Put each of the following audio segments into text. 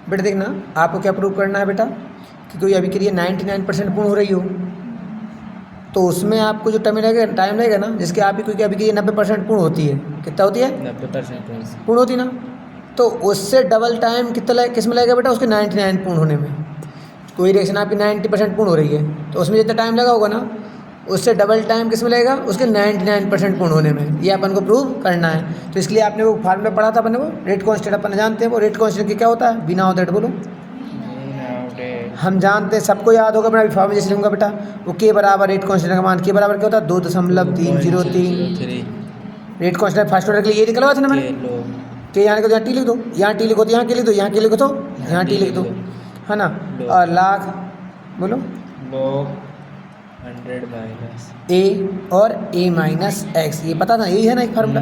बेटा देखना, आपको क्या प्रूव करना है बेटा कि कोई अभिक्रिया 99% पूर्ण हो रही हो, तो उसमें आपको जो टाइम लगेगा ना, जिसके आप ही कोई अभिक्रिया 90% पूर्ण होती है, कितना होती है 90% पूर्ण होती ना, तो उससे डबल टाइम कितना किस में लगेगा बेटा, उसके 99 पूर्ण होने में। कोई रिएक्शन आपकी 90% पूर्ण हो रही है, तो उसमें जितना टाइम लगा होगा ना, उससे डबल टाइम किस में लगेगा, उसके 99% पूर्ण होने में। ये अपन को प्रूव करना है। तो इसलिए आपने वो फार्मूला पढ़ा था अपने, वो रेट कांस्टेंट अपन जानते हैं। वो रेट कांस्टेंट की क्या होता है, बिना ऑफ दैट बोलो। हम जानते हैं, सबको याद होगा। मैं अभी फार्मूला जैसे लूँगा बेटा, वो के बराबर रेट कांस्टेंट का मान के बराबर क्या होता है 2.303। रेट कांस्टेंट फर्स्ट ऑर्डर के लिए ये निकलवा था ना मैंने, कि यहाँ लिखो, यहाँ टी लिख दो, यहाँ टी लिखो तो यहाँ के लिख दो, यहाँ के लिखो तो यहाँ टी लिख दो, है ना। और लाख बोलो log 100 माइनस ए और ए माइनस एक्स, ये पता था, यही है ना एक फार्मूला।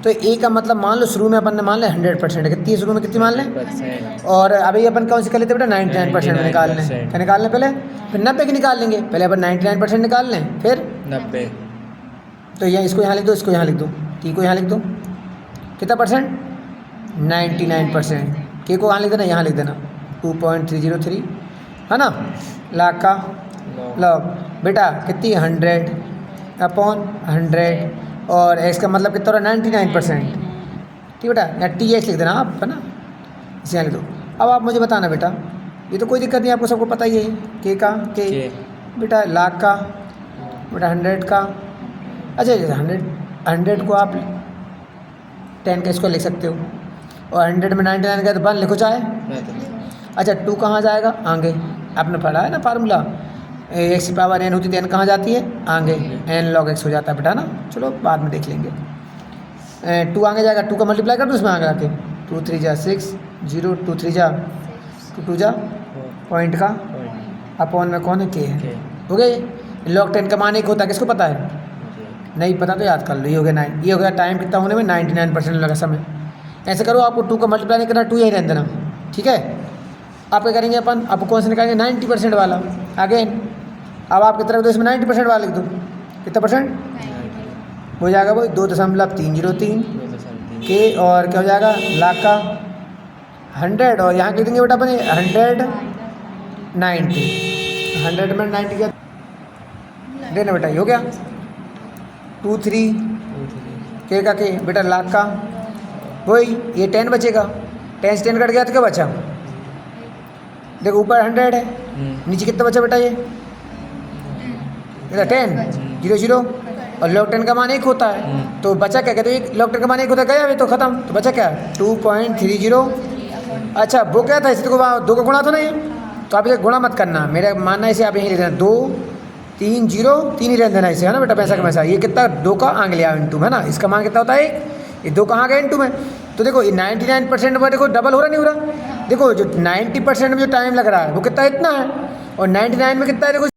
तो ए का मतलब मान लो शुरू में अपन ने मान लिया 100%, कितनी है शुरू में, कितनी मान लें, 100%। और अभी अपन कौन सी कर लेते बेटा 99% निकाल लें। 99%। क्या निकाल लें पहले, फिर 90 की निकाल लेंगे। पहले अपन 99% निकाल लें, फिर 90। तो यहाँ इसको यहाँ लिख दो, इसको यहाँ लिख दो, टी को यहाँ लिख दो, कितना परसेंट 99%। के को यहाँ लिख देना, यहाँ लिख देना 2.303, है ना। लाख का लॉग बेटा कितनी 100/100, और एक्स का मतलब कितना हो रहा है 99%। ठीक बेटा, या टी एक्स लिख देना आप, है ना, इसे यहाँ लिख दो। अब आप मुझे बताना बेटा, ये तो कोई दिक्कत नहीं, आपको सबको पता ही है के का के बेटा, लाख का बेटा 100 का, अच्छा 100 को आप 10 का स्क्वायर लिख सकते हो, और 100 में 99 का तो 1 लिखो चाहे। अच्छा 2 कहाँ जाएगा, आगे आपने पढ़ा है ना फार्मूला, एक्स की पावर n होती है, n कहाँ जाती है आगे, n log x हो जाता है बेटा ना। चलो बाद में देख लेंगे। 2 आगे जाएगा, 2 का मल्टीप्लाई कर दो उसमें आगे आके, 2 3 जा 6, 0 2 3 जा 2 जा पॉइंट का अपॉन में कौन है के है, हो गए। log 10 का मान 1 होता है, किसको पता है, नहीं पता तो याद कर लो। ये हो गया 9, ये हो गया टाइम कितना होने में 99% लगा समय। ऐसे करो, आपको 2 का मल्टीप्लाई नहीं करना, 2 यहीं रहने देना, ठीक है। आप क्या करेंगे अपन, आपको कौन सा निकालेंगे 90% वाला। अगेन अब आपकी तरफ तो इसमें 90% वाला लिख दो, कितना परसेंट हो जाएगा, वो 2.303 के, और क्या हो जाएगा लाख का 100, और यहाँ लिख देंगे बेटा अपने 190, 100 में 90 क्या देना बेटा, ये हो गया 2 3 के का के बेटा, लाख का वही, ये 10 बचेगा, 10 से 10 कट गया तो क्या बचा, देखो ऊपर 100 है, नीचे कितना बचा बेटा, ये 10 0 0, और log 10 का मान 1 होता है, तो बचा क्या, कहते हैं log 10 का मान 1 होता है, गया अभी तो खत्म, तो बचा क्या 2.30। अच्छा वो क्या था, इसे तो 2 का गुणा था ना ये, तो आप इसे गुणा मत करना, मेरा मानना है इसे आप यहीं लिख देना 2 3 0 3 ही रहने देना इसे, है ना बेटा, पैसा का पैसा। ये कितना 2 का आंग लिया इंटू, है ना, इसका मान कितना होता है 1, ये 2 कहाँ गया इंटू में। तो देखो ये 99% में देखो डबल हो रहा नहीं हो रहा, देखो जो 90% में जो टाइम लग रहा है वो कितना इतना है, और 99 में कितना है देखो